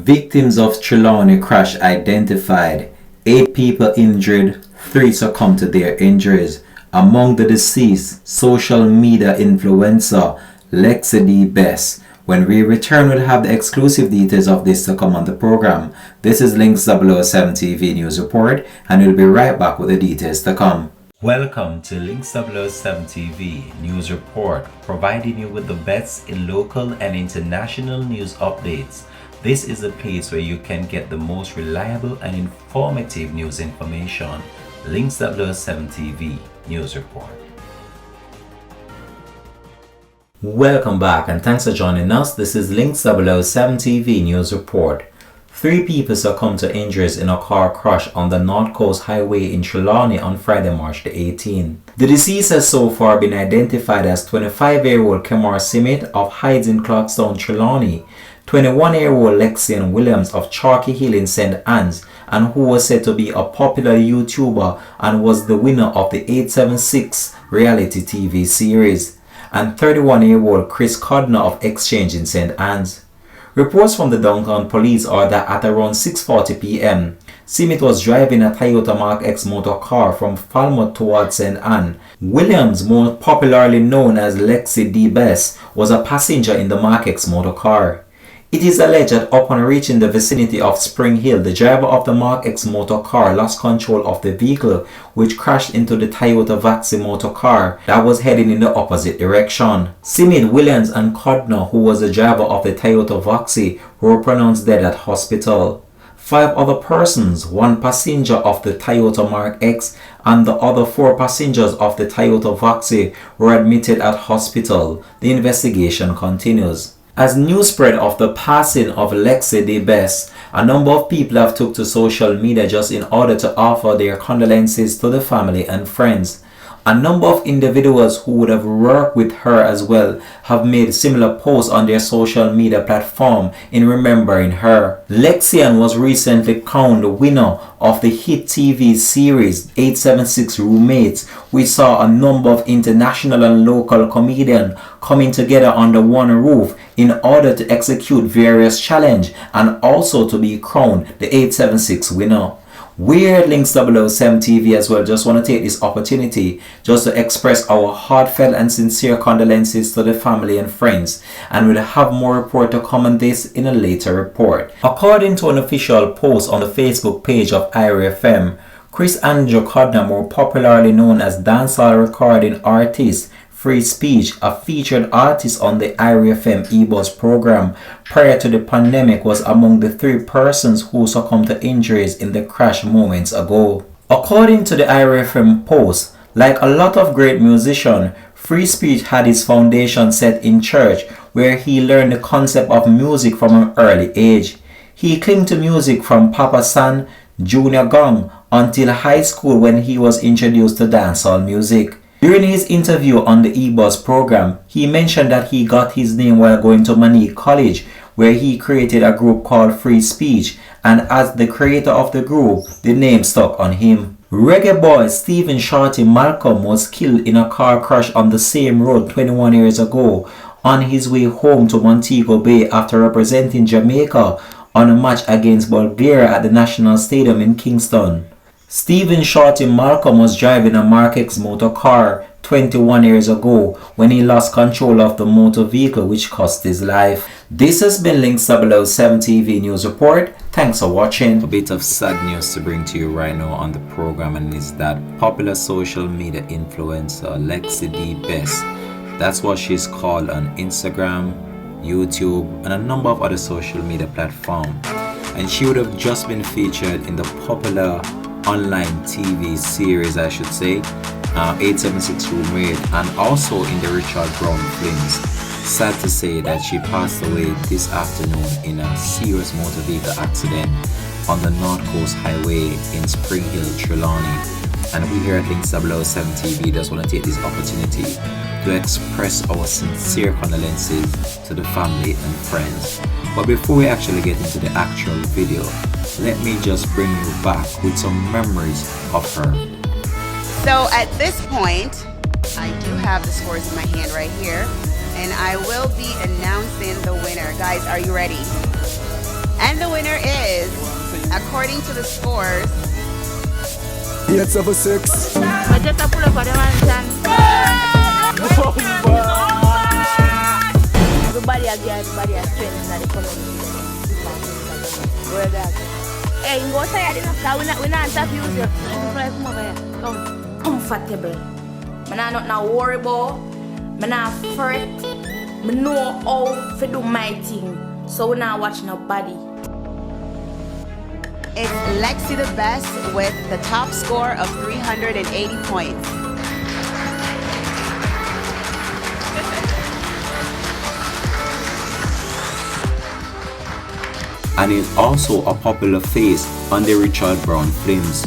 Victims of Trelawny crash identified. 8 people injured, 3 succumbed to their injuries. Among the deceased, social media influencer Lexi Bess. When we return, we'll have the exclusive details of this to come on the program. This is Links 007 TV News Report, and we'll be right back with the details to come. Welcome to Links 007 TV News Report, providing you with the best in local and international news updates. This is a place where you can get the most reliable and informative news information. Links 007 TV News Report. Welcome back and thanks for joining us. This is Links 007 TV News Report. 3 people succumbed to injuries in a car crash on the North Coast Highway in Trelawny on Friday, March the 18th. The deceased has so far been identified as 25-year-old Kemar Simit of Hydes in Clarkstown, Trelawny, 21-year-old Lexi Williams of Chalky Hill in St. Anne's, and who was said to be a popular YouTuber and was the winner of the 876 reality TV series, and 31-year-old Chris Codner of Exchange in St. Anne's. Reports from the downtown police are that at around 6:40 p.m., Simit was driving a Toyota Mark X motor car from Falmouth towards St. Anne. Williams, more popularly known as Lexi Bess, was a passenger in the Mark X motor car. It is alleged that upon reaching the vicinity of Spring Hill, the driver of the Mark X motor car lost control of the vehicle, which crashed into the Toyota Vaxi motor car that was heading in the opposite direction. Simit, Williams and Codner, who was the driver of the Toyota Vaxi, were pronounced dead at hospital. 5 other persons, 1 passenger of the Toyota Mark X and the other 4 passengers of the Toyota Vaxi, were admitted at hospital. The investigation continues. As news spread of the passing of Lexi Bess, a number of people have took to social media just in order to offer their condolences to the family and friends. A number of individuals who would have worked with her as well have made similar posts on their social media platform in remembering her. Lexi was recently crowned the winner of the hit TV series 876 Roommates. We saw a number of international and local comedians coming together under one roof in order to execute various challenges and also to be crowned the 876 winner. We at Links 007 TV as well just want to take this opportunity just to express our heartfelt and sincere condolences to the family and friends, and we'll have more report to come on this in a later report. According to an official post on the Facebook page of IRA FM, Chris Andrew Codner, more popularly known as dancehall recording artist Free Speech, a featured artist on the IRA FM eBuzz program prior to the pandemic, was among the 3 persons who succumbed to injuries in the crash moments ago. According to the IRA FM post, like a lot of great musicians, Free Speech had his foundation set in church, where he learned the concept of music from an early age. He clung to music from Papa San, Junior Gong until high school, when he was introduced to dancehall music. During his interview on the eBuzz program, he mentioned that he got his name while going to Manique College, where he created a group called Free Speech, and as the creator of the group, the name stuck on him. Reggae boy Stephen Shorty Malcolm was killed in a car crash on the same road 21 years ago on his way home to Montego Bay after representing Jamaica on a match against Bulgaria at the National Stadium in Kingston. Stephen Shorty Malcolm was driving a Mark X motor car 21 years ago when he lost control of the motor vehicle, which cost his life. This has been Links 007 TV News Report. Thanks for watching. A bit of sad news to bring to you right now on the program, and is that popular social media influencer Lexi Bess, that's what she's called on Instagram, YouTube and a number of other social media platforms, and she would have just been featured in the popular online TV series, I should say, 876 Roommate, and also in the Richard Brown films. Sad to say that she passed away this afternoon in a serious motor vehicle accident on the North Coast Highway in Spring Hill, Trelawny. And we here at Links 007 TV just want to take this opportunity to express our sincere condolences to the family and friends. But before we actually get into the actual video, let me just bring you back with some memories of her. So at this point, I do have the scores in my hand right here, and I will be announcing the winner. Guys, are you ready? And the winner According to the scores, 876. I just a pull up for the mansion. Everybody has strength in the economy. Where that? Hey, you go tired enough. We not interview you. Come over here. Come. Comfortable. I not now worry about. I not fret. I know how to do my thing. So we not watch nobody. it's Lexi the Bess with the top score of 380 points. And is also a popular face on the Richard Brown films.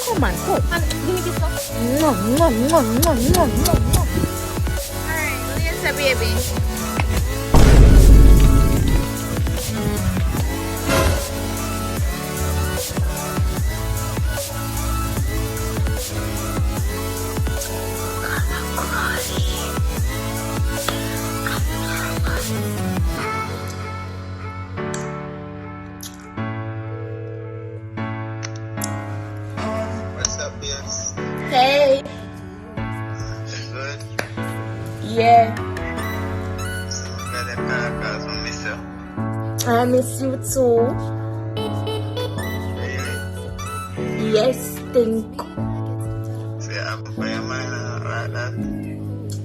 Come on, go. Give me this stuff. Alright, Lisa, baby. What's up, Bess? Hey. Good. Yeah. So, got that podcast on myself. I miss you too. Really? Yes, think. Say, I'm for your mind like that.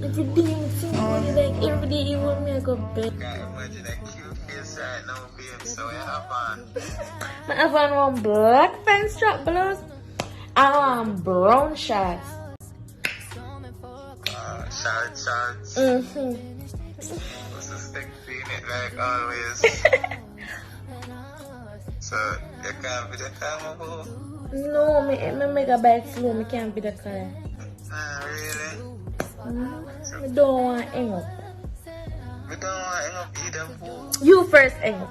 Every day you think about it, like every day you want me to go bed. Can't imagine that cute face right now, babe. So, you have on. I have on one black pants strap blouse. I want brown shorts. Shorts. What's the stick in it like always? So, you can't be the calm about? No, me make a bike slow. Me can't be the car. Really? I don't want to hang up. We don't want to hang up either, boo. You first hang up.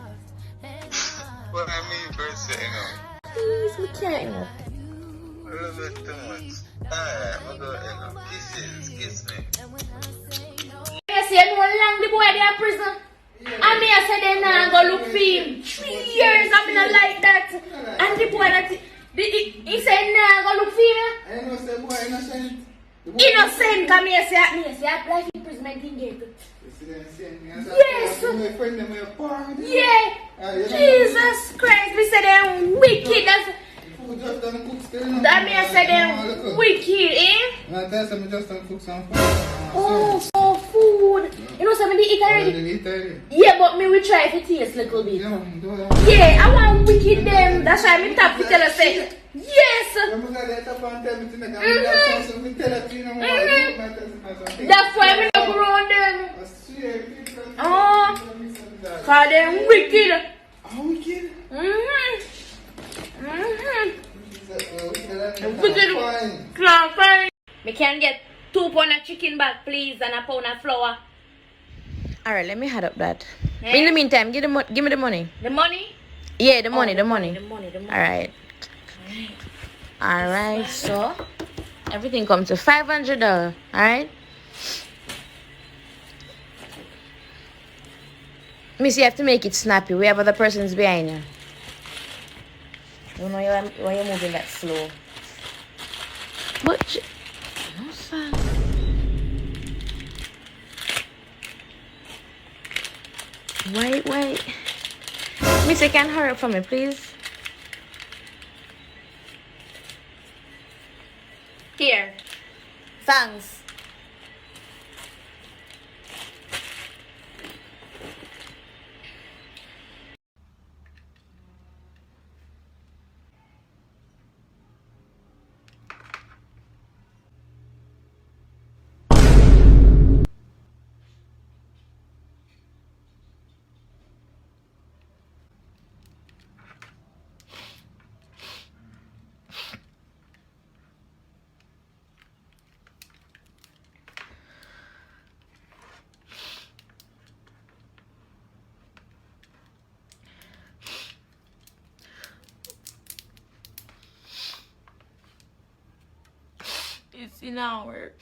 What I mean first thing, Please, me can't hang up. a little bit too much. Alright, we'll go hang up. Kisses, kiss me. I said, no long the boy they in prison. And me I said, they nah go look for him. 3 years, I mean, I like that. And the boy that, he said, nah go look for him. I know say boy innocent. Innocent, come here, say, apply for imprisonment in there. Yes. My friend them are poor. Yeah. Jesus Christ, we said they're wicked. Food just done cook still. That me I said they're wicked, eh? I tell some just done cook some food. Oh, so food. You know something they eat already? Eat already. Yeah, but me we try to taste a little bit. Yeah, do that. Yeah, I want wicked them. That's why me tap to tell us say, yes. That's why me not grow them. Oh, cause them wicked. How wicked? Wicked. Clown fine. Me can get 2 pound of chicken back, please, and a pound of flour. Alright, let me add up that. In the meantime, give me the money. The money? Yeah, the money. Alright. Alright, so everything comes to $500. Alright? Miss, you have to make it snappy. We have other persons behind you. You know why you're moving that slow. But no, sir. Wait. Miss, you can hurry up for me, please. Here. Thanks. It's in our work.